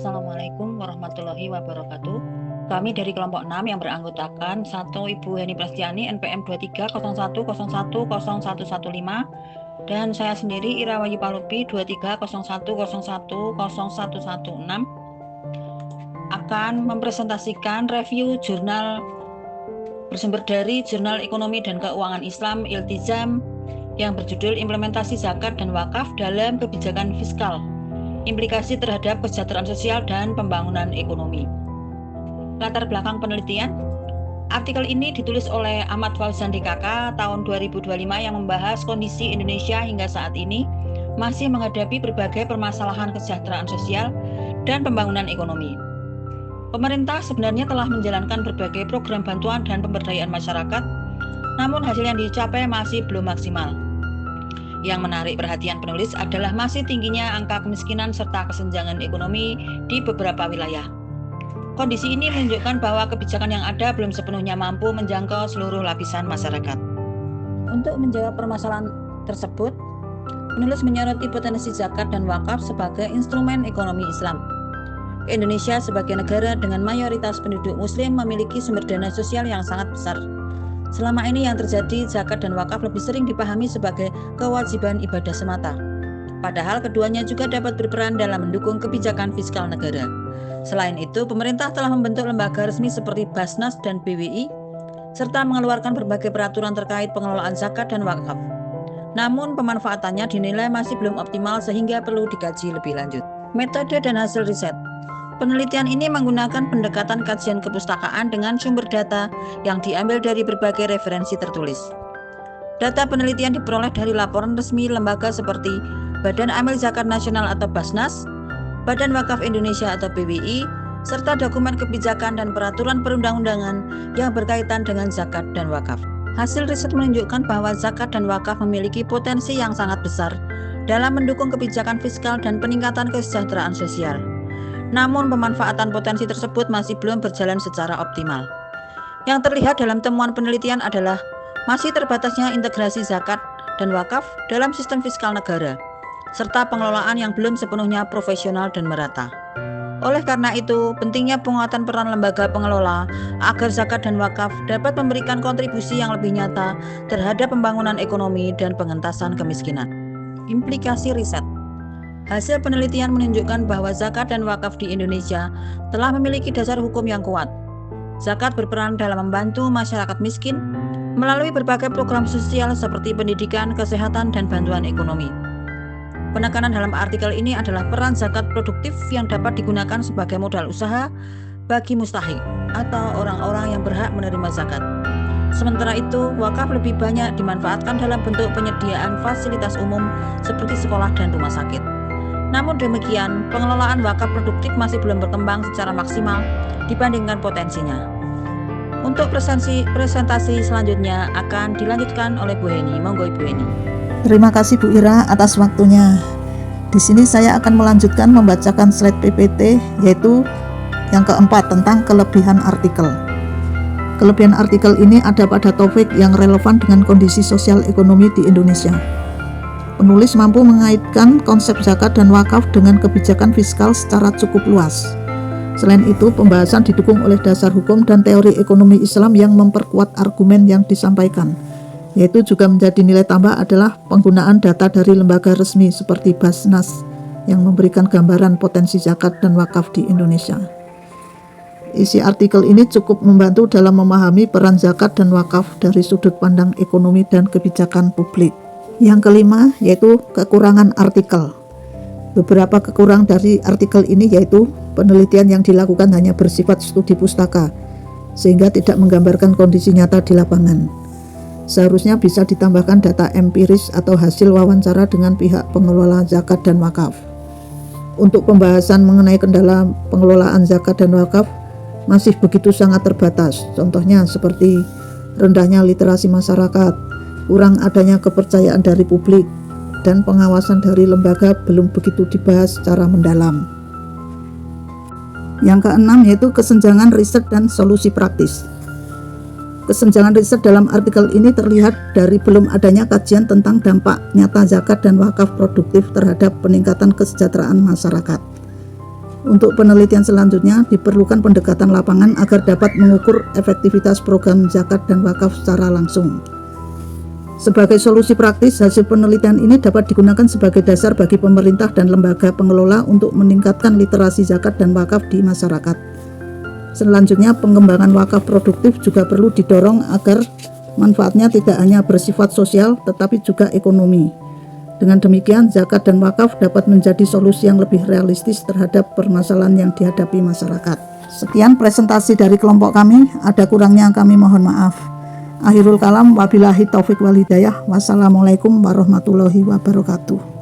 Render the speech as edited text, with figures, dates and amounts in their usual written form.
Assalamualaikum warahmatullahi wabarakatuh. Kami dari kelompok 6 yang beranggotakan 1 Ibu Heni Prastiani NPM 2301010115 dan saya sendiri Ira Wayu Palupi 2301010116 akan mempresentasikan review jurnal bersumber dari Jurnal Ekonomi dan Keuangan Islam Iltizam yang berjudul Implementasi Zakat dan Wakaf dalam Kebijakan Fiskal, Implikasi terhadap Kesejahteraan Sosial dan Pembangunan Ekonomi. Latar belakang penelitian, artikel ini ditulis oleh Ahmad Fauzan DKK tahun 2025 yang membahas kondisi Indonesia hingga saat ini masih menghadapi berbagai permasalahan kesejahteraan sosial dan pembangunan ekonomi. Pemerintah sebenarnya telah menjalankan berbagai program bantuan dan pemberdayaan masyarakat, namun hasil yang dicapai masih belum maksimal. Yang menarik perhatian penulis adalah masih tingginya angka kemiskinan serta kesenjangan ekonomi di beberapa wilayah. Kondisi ini menunjukkan bahwa kebijakan yang ada belum sepenuhnya mampu menjangkau seluruh lapisan masyarakat. Untuk menjawab permasalahan tersebut, penulis menyoroti potensi zakat dan wakaf sebagai instrumen ekonomi Islam. Indonesia sebagai negara dengan mayoritas penduduk Muslim memiliki sumber dana sosial yang sangat besar. Selama ini yang terjadi, zakat dan wakaf lebih sering dipahami sebagai kewajiban ibadah semata. Padahal keduanya juga dapat berperan dalam mendukung kebijakan fiskal negara. Selain itu, pemerintah telah membentuk lembaga resmi seperti Basnas dan BWI, serta mengeluarkan berbagai peraturan terkait pengelolaan zakat dan wakaf. Namun, pemanfaatannya dinilai masih belum optimal sehingga perlu dikaji lebih lanjut. Metode dan hasil riset. Penelitian ini menggunakan pendekatan kajian kepustakaan dengan sumber data yang diambil dari berbagai referensi tertulis. Data penelitian diperoleh dari laporan resmi lembaga seperti Badan Amil Zakat Nasional atau Basnas, Badan Wakaf Indonesia atau BWI, serta dokumen kebijakan dan peraturan perundang-undangan yang berkaitan dengan zakat dan wakaf. Hasil riset menunjukkan bahwa zakat dan wakaf memiliki potensi yang sangat besar dalam mendukung kebijakan fiskal dan peningkatan kesejahteraan sosial. Namun pemanfaatan potensi tersebut masih belum berjalan secara optimal. Yang terlihat dalam temuan penelitian adalah masih terbatasnya integrasi zakat dan wakaf dalam sistem fiskal negara, serta pengelolaan yang belum sepenuhnya profesional dan merata. Oleh karena itu, pentingnya penguatan peran lembaga pengelola agar zakat dan wakaf dapat memberikan kontribusi yang lebih nyata terhadap pembangunan ekonomi dan pengentasan kemiskinan. Implikasi riset. Hasil penelitian menunjukkan bahwa zakat dan wakaf di Indonesia telah memiliki dasar hukum yang kuat. Zakat berperan dalam membantu masyarakat miskin melalui berbagai program sosial seperti pendidikan, kesehatan, dan bantuan ekonomi. Penekanan dalam artikel ini adalah peran zakat produktif yang dapat digunakan sebagai modal usaha bagi mustahik atau orang-orang yang berhak menerima zakat. Sementara itu, wakaf lebih banyak dimanfaatkan dalam bentuk penyediaan fasilitas umum seperti sekolah dan rumah sakit. Namun demikian, pengelolaan wakaf produktif masih belum berkembang secara maksimal dibandingkan potensinya. Untuk presentasi selanjutnya akan dilanjutkan oleh Bu Heni. Monggo Ibu Heni. Terima kasih Bu Ira atas waktunya. Di sini saya akan melanjutkan membacakan slide PPT, yaitu yang keempat tentang kelebihan artikel. Kelebihan artikel ini ada pada topik yang relevan dengan kondisi sosial ekonomi di Indonesia. Penulis mampu mengaitkan konsep zakat dan wakaf dengan kebijakan fiskal secara cukup luas. Selain itu, pembahasan didukung oleh dasar hukum dan teori ekonomi Islam yang memperkuat argumen yang disampaikan. Yaitu juga menjadi nilai tambah adalah penggunaan data dari lembaga resmi seperti Basnas yang memberikan gambaran potensi zakat dan wakaf di Indonesia. Isi artikel ini cukup membantu dalam memahami peran zakat dan wakaf dari sudut pandang ekonomi dan kebijakan publik. Yang kelima yaitu kekurangan artikel. Beberapa kekurangan dari artikel ini yaitu penelitian yang dilakukan hanya bersifat studi pustaka, sehingga tidak menggambarkan kondisi nyata di lapangan. Seharusnya bisa ditambahkan data empiris atau hasil wawancara dengan pihak pengelola zakat dan wakaf. Untuk pembahasan mengenai kendala pengelolaan zakat dan wakaf masih begitu sangat terbatas. Contohnya seperti rendahnya literasi masyarakat, kurang adanya kepercayaan dari publik, dan pengawasan dari lembaga belum begitu dibahas secara mendalam. Yang keenam yaitu kesenjangan riset dan solusi praktis. Kesenjangan riset dalam artikel ini terlihat dari belum adanya kajian tentang dampak nyata zakat dan wakaf produktif terhadap peningkatan kesejahteraan masyarakat. Untuk penelitian selanjutnya diperlukan pendekatan lapangan agar dapat mengukur efektivitas program zakat dan wakaf secara langsung. Sebagai solusi praktis, hasil penelitian ini dapat digunakan sebagai dasar bagi pemerintah dan lembaga pengelola untuk meningkatkan literasi zakat dan wakaf di masyarakat. Selanjutnya, pengembangan wakaf produktif juga perlu didorong agar manfaatnya tidak hanya bersifat sosial tetapi juga ekonomi. Dengan demikian, zakat dan wakaf dapat menjadi solusi yang lebih realistis terhadap permasalahan yang dihadapi masyarakat. Sekian presentasi dari kelompok kami, ada kurangnya kami mohon maaf. Akhirul kalam, wabillahi taufik wal hidayah. Wassalamualaikum warahmatullahi wabarakatuh.